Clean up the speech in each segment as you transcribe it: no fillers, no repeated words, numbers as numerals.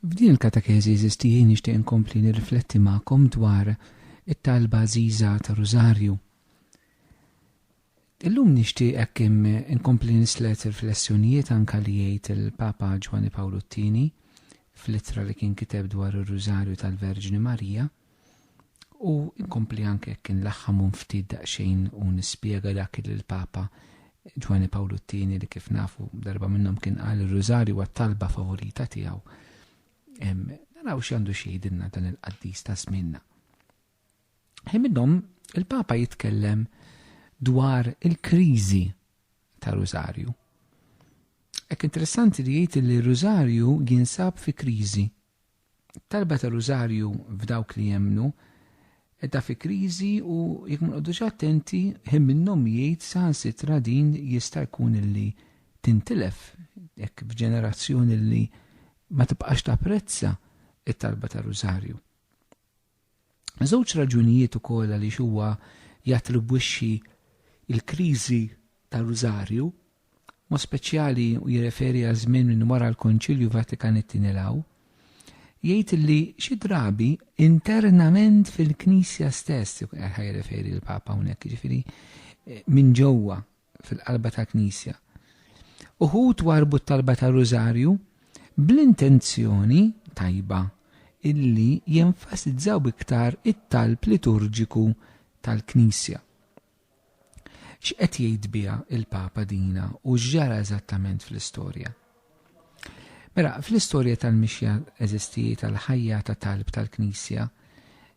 F'din il-katekezi eżistijie nixtieq inkompli nirrifletti magħkom dwar it-talba żgħiża ta' Rużarju. Illum nixtieq hekk inkompli nislet riflessjonijiet anke li jgħid il-Papa Giovanni Paolo II fl-ittra li kien kiteb dwar ir-Rużarju tal-Verġini Marija u inkompli anke hekk inlaħħam ftit daqsxejn u nispjega dak li l-Papa Giovanni Paolo II li kif nafu darba minnhom kien qal ir-Rużarju għat-talba favorita tiegħu. Naraw x'għandu xejdilna dan il-qaddis ta' żmienna. Minnhom il-Papa jitkellem dwar il-kriżi ta' Rużarju. Hekk interessanti li jgħid li Rużarju jinsab fi kriżi. Talba ta' Rużarju f'dawk li jemmnu edha fi kriżi u jekk ma nqogħdux attenti minnhom jgħid saħansitra din jista' jkun illi tintilef hekk f'ġenerazzjoni li ma tibqax tapprezza it-talba ta' Rużarju. Żewġ raġunijiet ukoll għaliex huwa jattribwixxi il-kriżi ta' Rużarju, mod speċjali u jirreferi għal żmien minn wara l-Konċilju Vatikan II jgħid li xi drabi internament fil-Knisja stess jirreferi l-Papa hawnhekk, jiġifieri minn ġewwa fil-qalba tal-Knisja. Uħud warbu t-talba ta' Rużarju bl-intenzjoni tajba illi jenfasizzaw iktar it-talb liturġiku tal-Knisja. X'qed jgħid biha il-Papa dina u x'ġara eżattament fl-istorja? Mela, fl-istorja tal-mixja eżistijiet tal-ħajja ta' talb tal-Knisja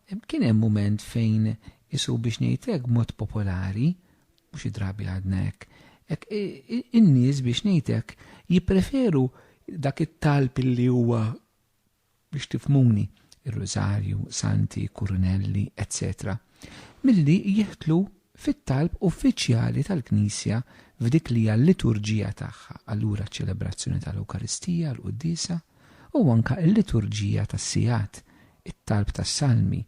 kien hemm mument fejn isu biex ngħidlek b'mod popolari, mhux id-drabi għadna hekk, in-nies biex ngħidlek jippreferu dak it-talb li huwa biex tifmuni ir-Rużarju, Santi, Kurunelli, etc. milli jieħtlu fit-talb uffiċjali tal-Knisja f'dik li hija l-liturġija tagħha, allura ċ-ċelebrazzjoni tal-Ewkaristija, l-Qudiesa u anke l-liturġija tas-sigħat, it-talb tas-salmi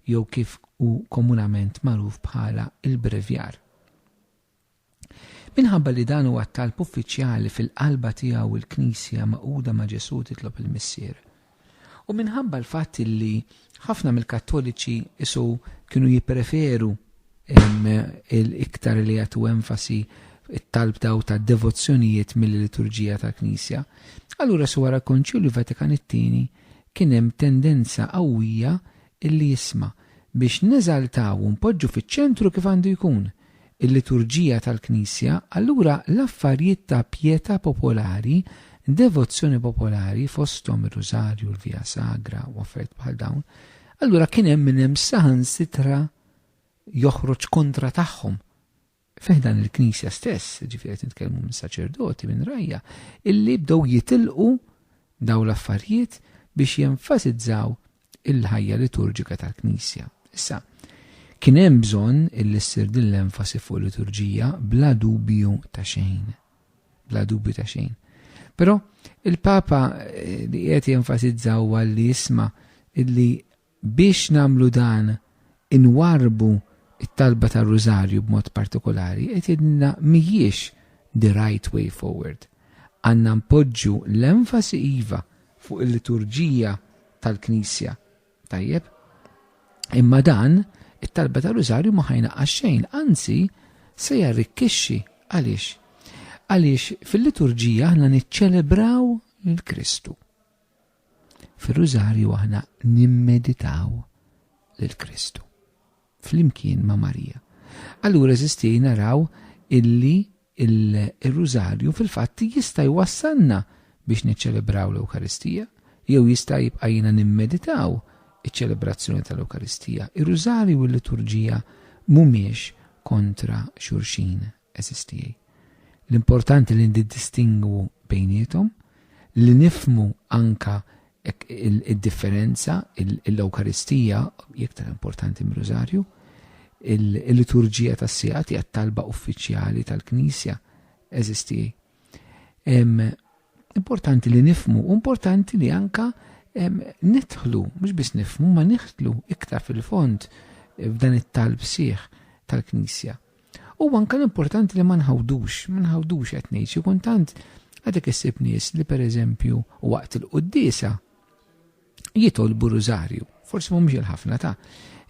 jew kif hu komunament magħruf bħala il-brevjar. Minħabba li dan huwa t-talb uffiċjali fil-qalba tiegħu il-Knisja maquda ma' Ġesu titlob il-missier. U minħabba l-fatt li ħafna mill-Kattoliċi isu kienu jippreferu iktar li jagħtu enfasi it-talb daw ta' devozzjonijiet mill-liturġija tal-Knisja, allura wara l-Konċilju Vatikan II kien hemm tendenza qawwija illi jisma' biex neżaltaw u npoġġu fiċ-ċentru kif għandu jkun il-liturġija tal-Knisja, allura l-affarijiet ta' pjetà popolari, devozzjoni popolari fosthom ir-Rużarju, l-Via Sagra u affarijiet bħal dawn, allura kien hemm min hemm saħansitra joħroġ kontra tagħhom. F'dan il-Knisja stess, ġifieri qed nitkellmu minn saċerdoti minn rajja, illi bdew jitilqu daw l-affarijiet biex jenfasizzaw il-ħajja liturġika tal-Knisja. Issa, kien hemm bżonn illi ssir din l-enfasi fuq liturġija bla dubju ta' xejn. Bla dubju ta' xejn. Però il-Papa li qed jenfasizzaw għalli jisma' illi biex nagħmlu dan inwarbu it-talba tar-Rużarju b'mod partikolari qed jgħidilna mhijiex the right way forward. Għandna npoġġu l-enfasi iva fuq il-liturġija tal-Knisja. Tajjeb? Imma dan it-talba tar-Rużarju ma ħajnaqqas xejn, anzi se jarrikkixxi. Għaliex? Għaliex fil-liturġija aħna niċċelebraw lill-Kristu. Fir-Rużarju aħna nimmeditaw lill-Kristu flimkien ma' Marija. Allura eżisti naraw illi il-Rużarju fil-fatt jista' jwassalna biex niċċelebraw l-Ewkaristija, jew jista' jibqajna nimmeditaw iċ-ċelebrazzjoni tal-Ewkaristija. Ir-Rużarju u l-liturġija mhumiex kontra xulxin eżistijej. L-importanti li ndistingwu bejniethom, li nifmu anka id-differenza, l-Ewkaristija iktar importanti mir-Rużarju, il-liturġija tas-sigħat hija talba uffiċjali tal-Knisja eżistijej. Importanti li nifmu, importanti li anka nidħlu, mhux biss nifmu, ma nidħlu iktar fil-fond f'dan it-talb sieħ tal-Knisja. U anke l-importanti li ma nħawdux qed ngħid xi kultant għadek issib nies li pereżempju waqt il-Qudiesa jitolbu rużarju. Forsi mhumiex il-ħafna ta'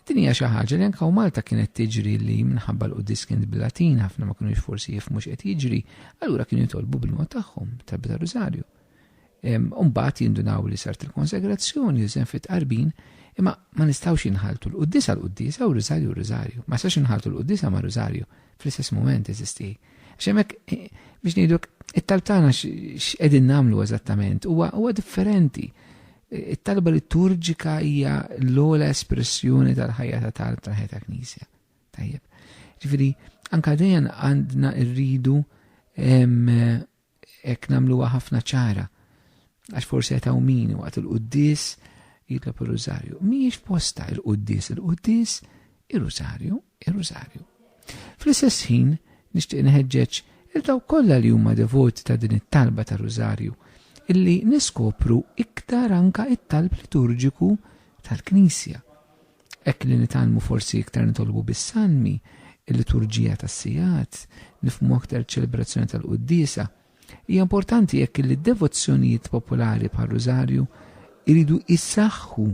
din hija xi ħaġa li anke Malta kienet tiġri li minħabba l-qudies kien bil-Latin ħafna ma kinux forsi jifhmu x'qed jiġri, allura kienu jitolbu bil-mod tagħhom talba ta' rużarju. Mbagħad jindunaw li sart il-konsegrazzjoni jużen fit-qarbin, imma ma nistgħux inħaltu l-qudies għall-qudiesa u rużarju. Ma sax inħaltu l-qudiesa ma' rużarju fl-istess mument eżisti. X'hemmhekk biex ngħidlek it-talb tagħna x'qegħdin nagħmlu eżattament huwa differenti. It-talba liturġika hija l-ogħla espressjoni tal-ħajja ta' talb tal-ħajja ta' Knisja. Tajjeb. Ġifieri anke dejjem għandna rridu hekk nagħmluha ħafna ċara. Għax forsi qed hawn min waqt il-qudies jitlob ir-rużarju. Mhijiex posta il-qudies ir-rużarju. Fl-istess ħin nixtieq neħeġġeġ il-daw kollha li huma devoti ta' din it-talba ta' rużarju illi niskopru iktar anka it-talb liturġiku tal-Knisja. Hekk li nitalmu forsi iktar nitolbu bis-salmi, il-liturġija tas-sigħat, nifhmu aktar ċelebrazzjoni tal-quddiesa. Hija importanti jekk li d-devozzjonijiet popolari bħal rużarju iridu jissaħħu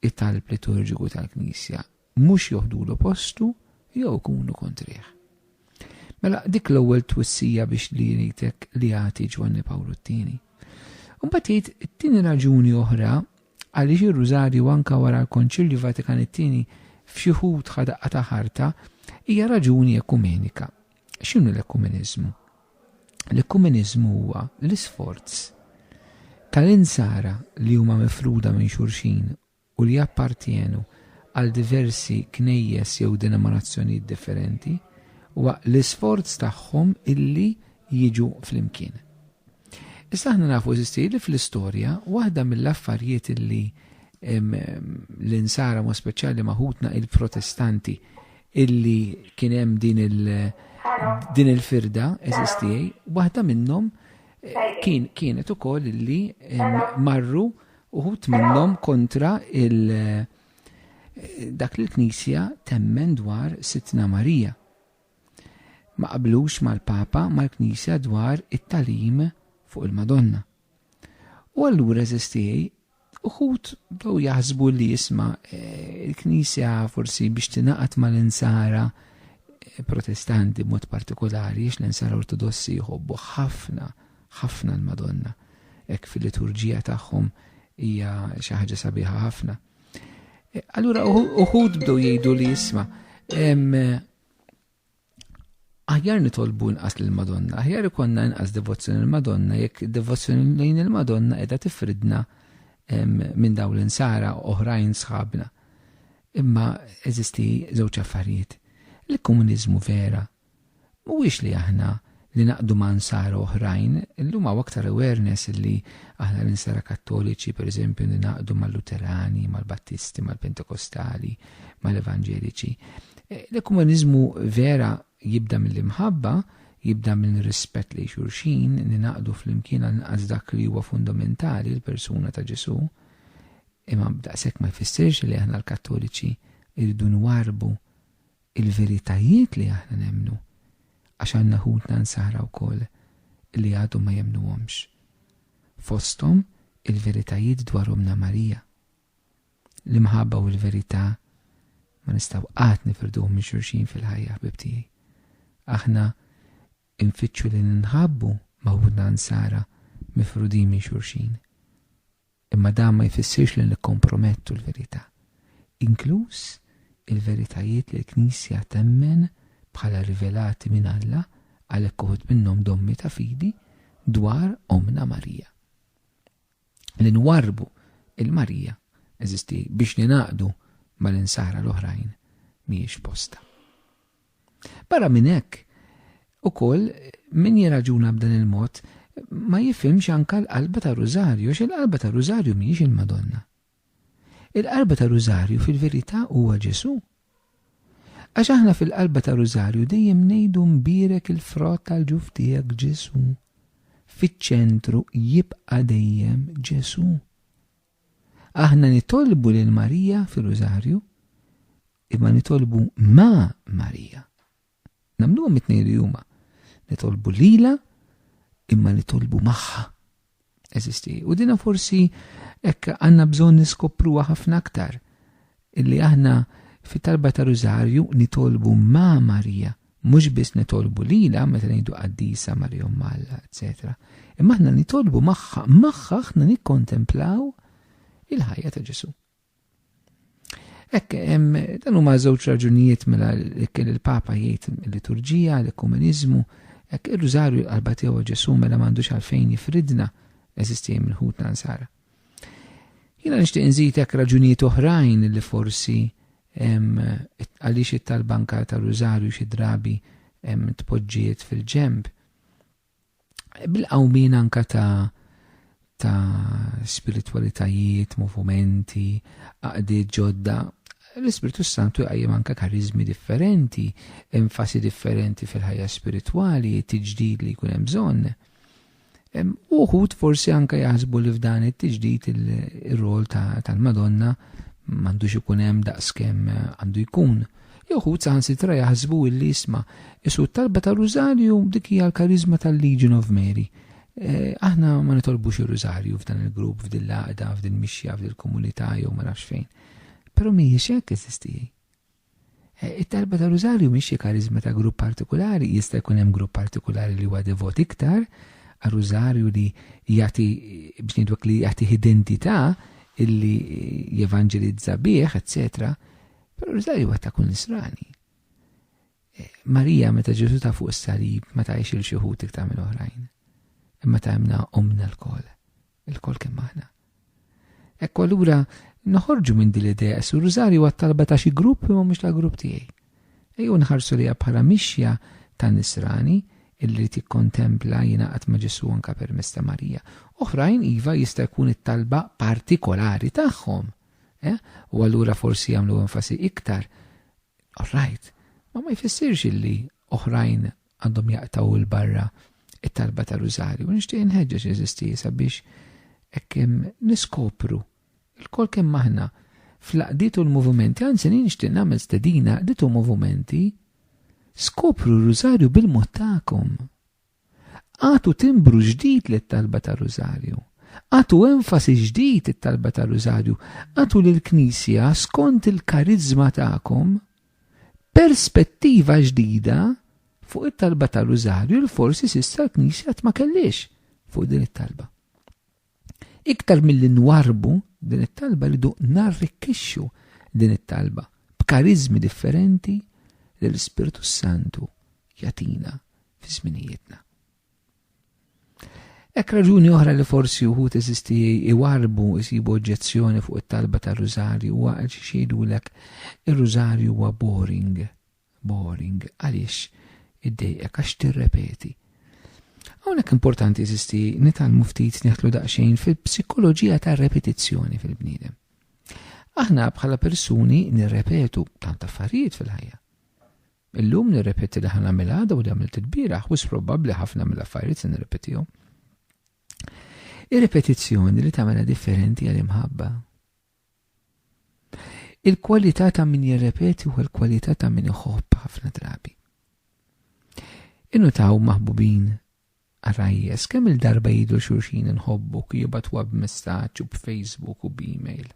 it-talb liturġiku tal-Knisja, mhux joħdulu postu jew ikunu kontrih. Mela dik l-ewwel twissija biex li jritek li jagħti Ġwanni Pawlu t-tieni. Imbagħad jgħid it-tieni raġuni oħra għaliex ir-rużarju anke wara l-Konċilju Vatikan it-tieni f'xi ħud ħadaqqa ta' ħarta hija raġuni ekumenika. X'inhu l-ekumeniżmu? L-ekumeniżmu huwa l-isforz tal-insara li huma mifruda minn xulxin u li appartienu għal diversi knejjes jew denominazzjonijiet differenti huwa l-isforz tagħhom illi jiġu flimkien. Issa aħna nafu eżisti li fl-istorja waħda mill-affarijiet illi l-insara ma speċjali maħutna il-protestanti illi kien hemm din il-firda eżistijaj, waħda minnhom kienet ukoll illi marru uħut minnhom kontra dak li l-Knisja temmen dwar Sitna Marija. Ma qablux mal-Papa mal-Knisja dwar it-talim fuq il-Madonna. U allura eżistijaj uħut bdew jaħsbu li jisma' il-Knisja forsi biex tingħaqad mal-insara protestanti b'mod partikolari għax l-insara ortodossi jħobbu ħafna l-Madonna. Hekk fil-liturġija tagħhom hija xi ħaġa sabiħa ħafna. Allura uħud bdew jgħidu li jisma' aħjar nitolbu nqas lill-Madonna, aħjar ikonna nqas devozzjoni lill-Madonna jekk devozzjoni lejn il-Madonna qiegħda tifridna minn dawn l-insara oħrajn sħabna. Imma eżisti żewġ affarijiet. L-komuniżmu vera mhuwiex li aħna li naqdu ma' nsara oħrajn, illum hawn aktar awareness li aħna l-insara Kattoliċi pereżempju li naqdu mal-Luterani, mal-Battisti, mal-Pentekostali, mal-Evanġeliċi. L-komuniżmu vera jibda mill-imħabba, jibda mill-rispett li xulxin, li naqdu fl-imkien għal dak li huwa fundamentali l-persuna ta' Ġesu, imma daqshekk ma jfissirx li aħna l-Kattoliċi irridu nwarbu il-veritajiet li aħna nemnu, għax għandna ħutna nsara wkoll li għadhom ma jemnuhomx. Fosthom il-veritajiet dwar Omna Marija. L-imħabba u l-verità ma nistgħu qatt nifirduhom minn xulxin fil-ħajja ħbib tiegħi. Aħna infittxu li nħabbu mawħudna nsara mifrudin minn xulxin. Imma dan ma jfissirx li nikkompromettu l-verità. Inkluż il-veritajiet li l-Knisja temmen bħala rivelati minn Alla għalhekk uħud minnhom dommi ta' fidi dwar Omna Marija. Li nwarbu il-Marija eżisti biex ninaqdu mal-insara l-oħrajn mhijiex posta. Barra minn hekk ukoll min jiraġuna b'dan il-mod ma jifhimx anke l-qalba ta' Rużarju għax il-qalba ta' Rużarju mhijiex il-Madonna. Il-qalba ta' Rużarju fil-verità huwa Ġesu. Għax aħna fil-qalba ta' Rużarju dejjem ngħidu mbierek il-frott tal-ġuf tiegħek Ġesu. Fiċ-ċentru jibqa' dejjem Ġesu. Aħna nitolbu lil Marija fir-Rużarju imma nitolbu ma' Marija. Nagħmluhom it-tnejn li huma. Nitolbu lilha imma nitolbu magħha. eżisti. U dina forsi ekk għanna bżon niskopruha ħafna aktar. Illi aħna fit-talba ta' Rużarju nitolbu ma' Marija, mhux biss nitolbu lila meta ngħidu qaddisa Marija Alla, etc. Imma aħna nitolbu magħha aħna nikkontemplaw il-ħajja ta' Ġesu. Ekk dan huma żewġ raġunijiet mela kien il-Papa jgħid il-liturġija, l-ekumeniżmu, ekk ir-Rużarju qalba tiegħu Ġesu mela m'għandux għalfejn jifridna eżisti minn ħutna nsara. Jiena nixtieq inżid hekk raġunijiet oħrajn li forsi għaliex it-talbanka ta' Rużarju xi drabi tpoġġiet fil-ġemb. Bil-qawmin anka ta' spiritualitajiet, movimenti, għaqdiet ġodda, l-Ispiritu Santu jqajjem anka karizmi differenti, enfasi differenti fil-ħajja spirituali, tiġdid li jkun hemm bżonn. Uħud forsi anka jaħsbu li f'dan it-tiġdid ir-rol tal-Madonna m'għandux ikun hemm daqskemm għandu jkun. Jew uħud saħansitra jaħsbu li isma' isu t-talba ta' Rużarju dik hija l-karizma tal-Legion of Mary. Aħna ma nitolbux ir-Rużarju f'dan il-grupp, f'din l-għaqda, f'din mixja, f'din il-komunità jew ma nafx fejn. Però mhijiex hekk eżisti. It-talba ta' Rużarju mhix karizma ta' grupp partikolari, jista' jkun hemm grupp partikolari li huwa devot iktar għar-Rużarju li jagħti biex ngħidwek li jagħti identità illi jevanġelizza bih, etc. Però Rużarju huwa ta' kull nisrani. Marija meta Ġesu ta' fuq is-salib ma tgħix il xi ħud iktar minn oħrajn. Imma tagħmilna omna il-kol kemm aħna. Ekku allura noħorġu minn din l-idea su Rużarju huwa talba ta' xi grupp imma mhux tal-grupp tiegħi. Ejju nħarsu liha bħala mixja ta' nisrani illi tikkontempla jingħaqad ma' Ġesu anke permezz ta' Marija. Oħrajn iva jista' jkun it-talba partikolari tagħhom. U allura forsi jagħmlu enfasi iktar. All right, ma jfissirx illi oħrajn għandhom jaqtaw il-barra it-talba ta' Rużarju. Nixtieq inħeġġeġ eżisti sabiex hekk niskopru il-kol kemm aħna fl-qdiet u l-movimenti, anzi nixtieq nagħmel stedina qdiet u movimenti, skopru Rużarju bil-mod tagħkom. Għatu timbru ġdid lit-talba ta' Rużarju. Għatu enfasi ġdid it-talba ta' Rużarju. Għatu lill-Knisja skont il-karizma tagħkom perspettiva ġdida fuq it-talba ta' Rużarju li forsi s'issa l-Knisja ma kellix fuq din it-talba. Iktar milli nwarbu din it-talba li narrikkixxu din it-talba b'karizmi differenti li l-Ispiritu Santu jagħtina fi żminijietna. Hekk raġuni oħra li forsi wħud eżisti iwarbu jsibu oġġezzjoni fuq it-talba ta' Rużarju huwa xi jgħidulek ir-Rużarju huwa boring. Għaliex iddejqek għax tirrepeti. Hawnhekk importanti eżisti nitalmu ftit nieħdlu daqsxejn fil-psikoloġija tar-repetizzjoni fil-bniedem. Aħna bħala persuni nirrepetu tant affarijiet fil-ħajja. Illum nirrepeti li ħana għada u li għamilt il-bieraħ, u probabbli ħafna mill-affarijiet se nirrepetihom. Ir-repetizzjoni li tagħmilha differenti għal imħabba. Il-kwalità ta' min jirrepeti u l-kwalità ta' min iħobb ħafna drabi. Innutaw maħbubin għarrajjes kemm il-darba jidru xulxin nħobbuk jibgħatwa b'messaġġ u b'Facebook u b'email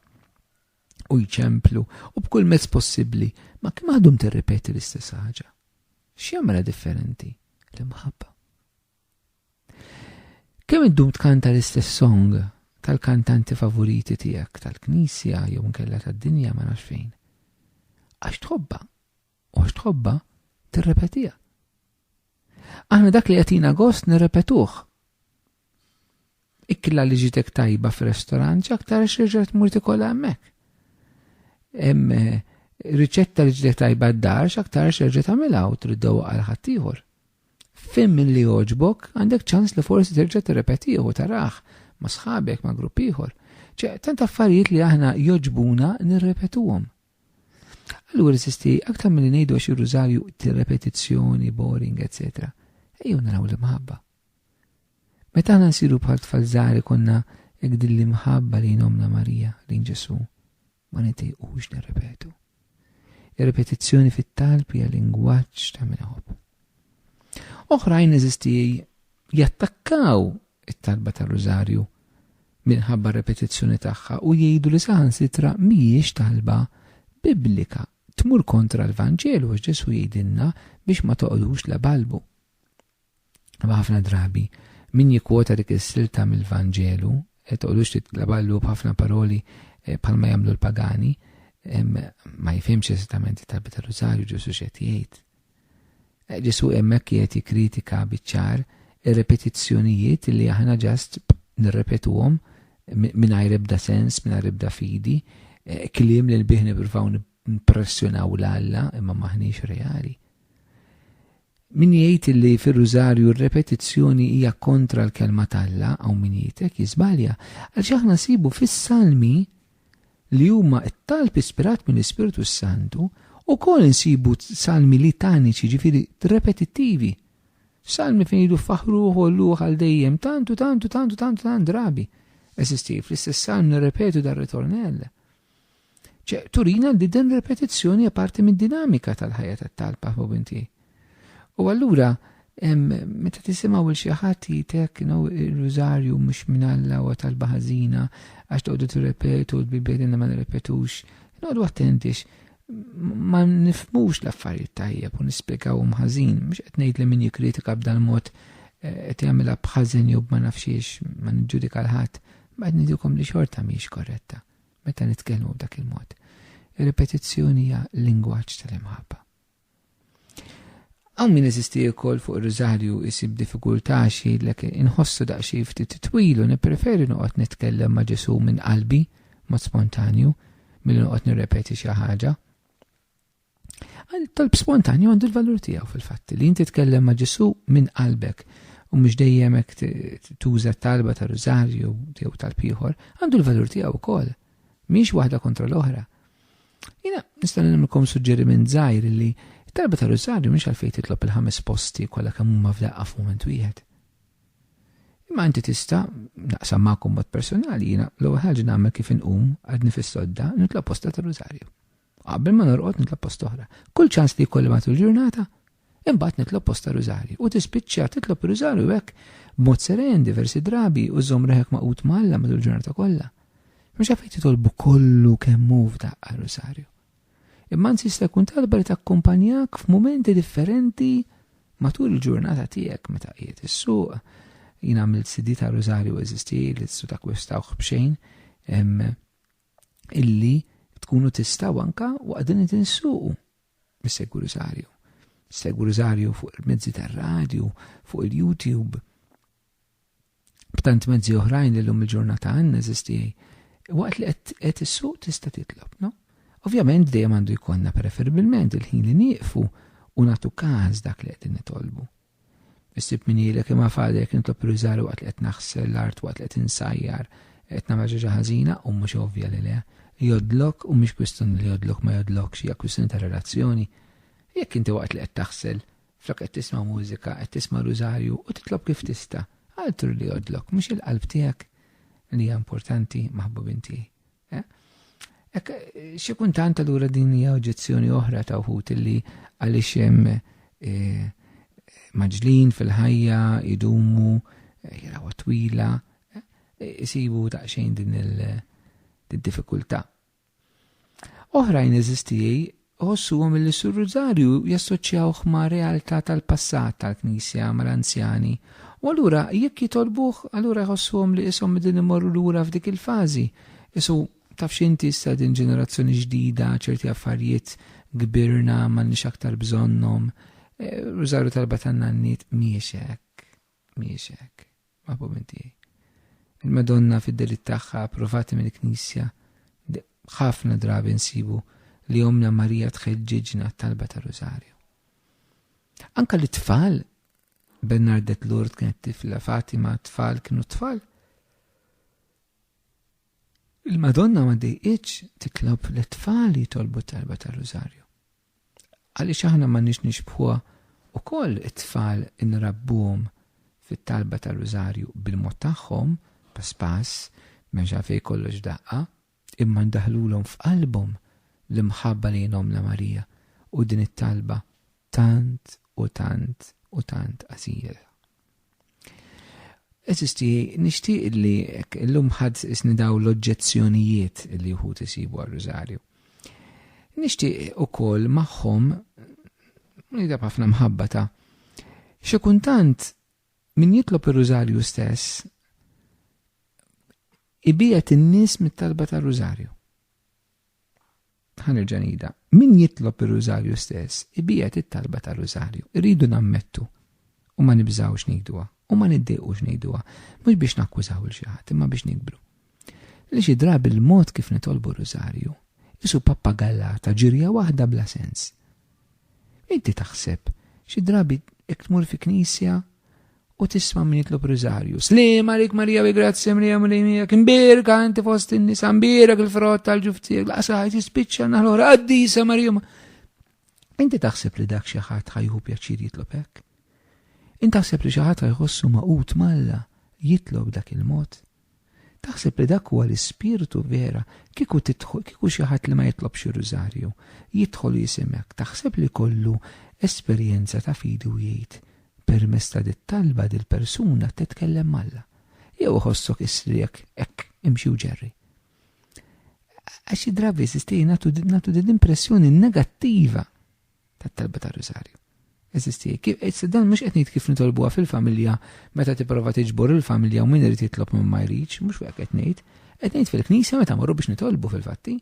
u jċemplu u b'kull mezz possibbli, ma kemm għadhom tirrepeti l-istess ħaġa. X'jagħmilha differenti? L-imħabba. Kemm iddum tkanta l-istess song tal-kantanti favoriti tiegħek tal-Knisja jew nkella tad-dinja ma nafx fejn. Għax tħobba u għax tħobba tirrepetiha. Aħna dak li jagħtina gost nirrepetuh. Ikkilla li ġitek tajba f'restorant ċaktar xirġet tmur tikolla hemmhekk. Hemm riċetta li ġitek tajba d-dar x'aktar xirġet tagħmilha u triddew għal ħaddieħor. Fim min li jogħġbok għandek ċans li forsi terġa' tirrepetih u taraħ ma' sħabek ma' grupp ieħor. Tant affarijiet li aħna joġbuna nirrepetuhom. Allura sisti aktar milli ngħidu xi Rużarju tirrepetizzjoni, boring, etc. Ejju naraw l-imħabba. Meta aħna nsiru bħal tfal żgħar konna hekk din l-imħabba li nomna Marija lejn Ġesu ma nitejqux nirrepetu. Ir-repetizzjoni fit-talb hija lingwaġġ ta' min iħobb. Oħrajn eżisti jattakkaw it-talba ta' Rużarju minħabba repetizzjoni tagħha u jgħidu li saħansitra mhijiex talba biblika tmur kontra l-Vanġelu għax Ġesu jgħidilna biex ma toqgħodux la balbu. Ħafna drabi min jikkwota dik is-silta mill-Vanġelu toqgħodux titlaballu b'ħafna paroli bħalma jagħmlu l-pagani ma jifhimx eżattament it-talba tar-Rużarju Ġesu x'qed jgħid. Ġesu hemmhekk qiegħed jikkritika biċ-ċar ir-repetizzjonijiet li aħna ġast nirrepetuhom mingħajr ebda sens, mingħajr ebda fidi, kliem li l-bih nippruvaw nippressjonaw l-Alla imma maħniex reali. Min jgħid li fir-Rużarju r-repetizzjoni hija kontra l-kelma tal-Alla hawn min jgħidlek jiżbalja għaliex aħna nsibu fis-salmi li huma t-talb ispirat mill-Ispiritu Santu ukoll insibu salmi litaniċi ġifieri repetittivi. Salmi fejn jgħidu faħruh u lluh għal dejjem tantu drabi. Esisti fl-istess salm nirrepetu dar ritornell. Turina li din repetizzjoni hija parti mid-dinamika tal-ħajja tat-talba binti. U allura meta tisimgħu il xi ħadd jgħidlek ir-Rużarju mhux minn Alla u talba ħażina għax toqgħodu tirrepetu l-Bibja ma nirrepetux. Noqgħdu attentix ma nifhmux l-affarijiet tajjeb u nispjegawhom ħażin, mhux qed ngħid li min jikkritika b'dan mod qed jagħmilha b'ħażin jew ma nafx xiex ma niġġudika l-ħadd, ma qed ngħidilkom li xorta mhijiex korretta meta nitkellmu b'dak il-mod. Ir-repetizzjoni hija lingwaġġ tal-imħabba. Hawn min eżisti wkoll fuq ir-Rużarju isib diffikultà xi lek inħossu daqsxejn ftit twilu nippreferi noqgħod nitkellem ma' Ġesu minn qalbi mod spontanju milli noqgħod nirrepeti xi ħaġa. Talb spontanju għandu l-valur tiegħu fil-fatt li inti titkellem ma' Ġesu minn qalbek u mhux dejjem hekk tuża talba ta' Rużarju jew talb ieħor għandu l-valur tiegħu wkoll. Mhix waħda kontra l-oħra. Jiena nista' nagħmilkom suġġeriment żgħir li talba ta' Rużarju mhix għalfejn titlob il-5 posti kollha kemm huma f'daqqa f'mument wieħed. Imma inti tista' naqsam magħkom mod personali jiena l-ewwel ħaġa nagħmel kif inqum għadni fis-sodda nitlob posta ta' Rużarju. Qabel ma norqod nitlob post oħra. Kull ċans li jkolli matul il-ġurnata, imbagħad nitlob post ta' Rużarju u tispiċċa titlob Rużarju hekk b'mod seren diversi drabi u żomm reħek maqut Alla matul il-ġurnata kollha. Mhux għalfejn titolbu kollu kemm hu f'daqqa Rużarju. Imma anzi jista' jkun talba li takkumpanjak f'mumenti differenti matul il-ġurnata tiegħek meta qiegħed is-suq. Jien għamilt CD ta' Rużarju eżisti li tistgħu takkwistawh b'xejn illi tkunu tistgħu anke waqt din tinsuqu mis-segwu Rużarju. Segwu Rużarju fuq il-mezzi tar-radju, fuq il-YouTube. B'tant mezzi oħrajn li llum il-ġurnata għandna eżisti waqt li qed issuq tista' titlob, no? Ovvjament dejjem għandu jkollna preferibilment il-ħin li nieqfu u nagħtu każ dak li qed nitolbu. Issib min jgħidlek imma fadek nitlob Rużarju waqt li qed naħsel l-art waqt li qed insajjar qed nagħmel ġaġa ħażina u mhux ovvja li le. Jodlok u mhix kwistjoni li jodlok ma jodlokx hija kwistjoni ta' relazzjoni. Jekk inti waqt li qed taħsel flok qed tisma' mużika, qed tisma' Rużarju u titlob kif tista', altru li jodlok mhux il-qalb tiegħek li hija importanti maħbubin tiegħi. Xi kuntant allura din hija oġġezzjoni oħra ta' wħud illi għaliex hemm maġlin fil-ħajja idumu jaraw twila isibu daqsxejn din il-diffikultà. Oħrajn eżisti ħossuhom illi sur Rużarju jassoċjawh ma' realtà tal-passat tal-Knisja mal-anzjani u allura jekk jitolbuh allura jħossuhom li ishom din imorru lura f'dik il-fażi. Isu tafx inti issa din ġenerazzjoni ġdida ċerti affarijiet kbirna m'għandniex aktar bżonnhom. Rużarju talba tan-nannit mhijiex hekk. Ma' momenti. Il-Madonna fid-delitt tagħha approvati mill-Knisja ħafna drabi nsibu li Omna Marija tħeġġiġna talba ta' Rużarju. Anka l-tfal Bernardet Lourdes kienet tifla, Fatima tfal kienu tfal. Il-Madonna ma dejqitx titlob l-tfal jitolbu talba ta' Rużarju. Għaliex aħna m'għandniex nixbħuha ukoll it-tfal inrabbuhom fit-talba ta' Rużarju bil-mod tagħhom pass m'hemmx għalfejn kollox daqqa, imma ndaħlulhom f'qalbhom l-imħabba lejn Omna Marija u din it-talba tant qasira. Eżisti, nixtieq li llum ħadd isnidaw l-oġġezzjonijiet li wħud isibu għar-Rużarju. Nixtieq ukoll magħhom nidab ħafna mħabba ta' xi kuntant min jitlob ir-Rużarju stess ibiegħet in-nies mit-talba tar-Rużarju. Ħanerġa' ngħidha, min jitlob ir-Rużarju stess ibiegħet it-talba tar-Rużarju. Irridu nammettu u ma nibżgħux ngħiduha u ma niddejqux ngħiduha, mhux biex nakkużaw il xi ħadd imma biex nikbru. Li xi drabi l-mod kif nitolbu r-Rużarju isu pappagallata ġirja waħda bla sens. Inti taħseb xi drabi jekk tmur fi knisja u tisma' min jitlob Rużarju. Slim għalik Marija bi grazzi Marija Mulejmija, imbirka inti fost in-nies, imbirek il-frott tal-ġuftiek, laqsa ħajt jispiċċa naħlor qaddisa Marija. Inti taħseb li dak xi ħadd ħajħu pjaċir jitlob hekk? Inti taħseb li xi ħadd ħajħossu maqut Malla jitlob dak il-mod? Taħseb li dak huwa l-ispirtu vera kieku xi ħadd li ma jitlobx ir-Rużarju jidħol jisimek, taħseb li kollu esperjenza ta' fidu jgħid permezz ta' dit-talba dil-persuna titkellem Malla. Jew ħossok isriek hekk imxi u ġerri. Għax drabi eżisti nagħtu din impressjoni negattiva tat-talba tar-Rużarju. Eżisti, dan mhux qed ngħid kif nitolbuha fil-familja meta tipprova tiġbor il-familja u min irid jitlob minn ma jridx, mhux hekk qed ngħid. Qed ngħid fil-knisja meta morru biex nitolbu fil-fatti.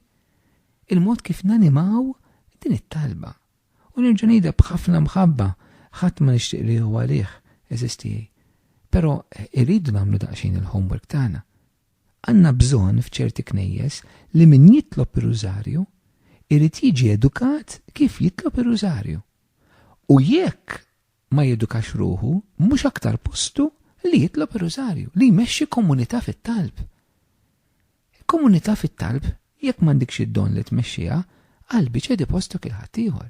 Il-mod kif nanimaw din it-talba. U nerġa' ngħidha b'ħafna mħabba ħadd ma nixtieq li huwa għalih eżisti. Però irridu nagħmlu daqsxejn il-homework tagħna. Għandna bżonn f'ċerti knejjes li min jitlob ir-Rużarju irid jiġi edukat kif jitlob ir-Rużarju. U jekk ma jedukax ruħu, mhux aktar postu li jitlob ir-Rużarju, li jmexxi komunità fit-talb. Komunità fit-talb, jekk m'għandikx id-don li tmexxiha, qalbi ċedi postok il-ħadd ieħor.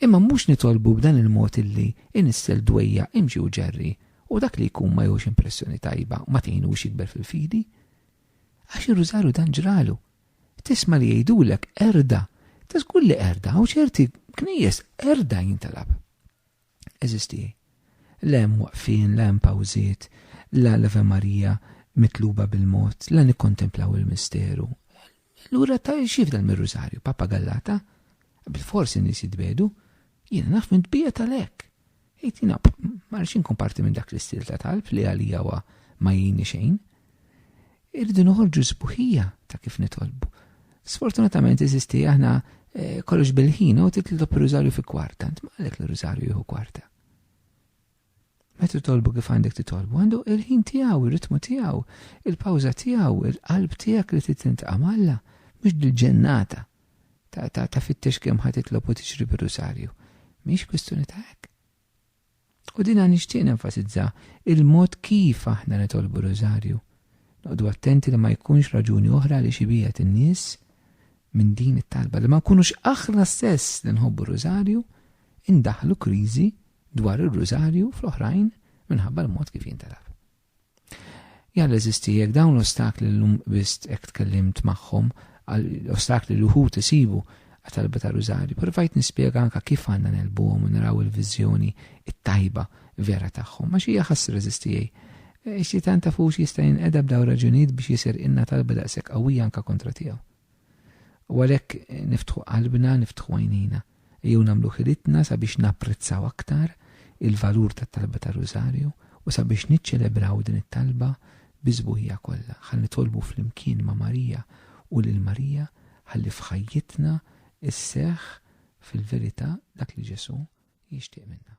Imma mhux nitolbu b'dan il-mod illi inissel dwejja imxi u ġerri u dak li jkun ma jgħux impressjoni tajba ma tgħinux jikber fil-fidi. Għax ir-Rużarju dan ġralu. Tisma' li jgħidulek erda, żgur li erda u ċerti knejjes erda jintalab. Eżisti, l-hemm waqfin, l-hemm pawżiet, l-Ave Marija mitluba bil-mod, la nikkontemplaw il-misteru. Lura ta' xif dal-mir-Rużarju, pappagallata, bil-forsi nies jitbedu, jiena naf minn tbija tal-hekk. Ejtina, marx inkun parti minn dak l-istil ta' talb li għalija wa ma jini xejn. Irridu noħorġu sbuħija ta' kif nitolbu. Sfortunatament eżisti aħna kollox bil-ħina u titlob ir-Rużarju fi kwarta, int m'għalek l-Rużarju jieħu kwarta. Meta titolbu kif għandek titolbu, għandu il-ħin tiegħu, ir-ritmu tiegħu, il-pawża tiegħu, il-qalb tiegħek li tittintaqa' Malla, mhux dil-ġennata ta' fittex kemm ħadd titlob u tiġri bir-Rużarju. Mhix kwistjoni ta' hekk. U din nixtieq nenfasizza il-mod kif aħna nitolbu Rużarju. Noqgħdu attenti li ma jkunx raġuni oħra li xi biegħed in-nies minn din it-talba li ma nkunux aħna stess li nħobbu Rużarju indaħlu kriżi dwar ir-Rużarju fl-oħrajn minħabba l-mod kif jintalab. Jalla eżisti jekk dawn l-ostakli llum biss hekk tkellimt magħhom għall-ostakli li wħud isibu għat-talba ta' Rużarju, provajt nispjega anke kif għandna nelbuhom u naraw il-viżjoni it-tajba vera tagħhom. Ma xi ħassra eżistijej. Ix-xitan ta' fuq jista' jinqeda b'daw raġunijiet biex jisir inna talba daqshekk qawwija anke kontra tiegħu. U għalhekk niftħu qalbna, niftħu għajnina, jew nagħmlu ħilitna sabiex napprezzaw aktar il-valur tat-talba ta' Rużarju u sabiex niċċelebraw din it-talba biżbuħija kollha. Ħalli nitolbu flimkien ma' Marija u lil Marija ħalli f'ħajjitna isseħħ fil-verità dak li Ġesu jixtieq minna.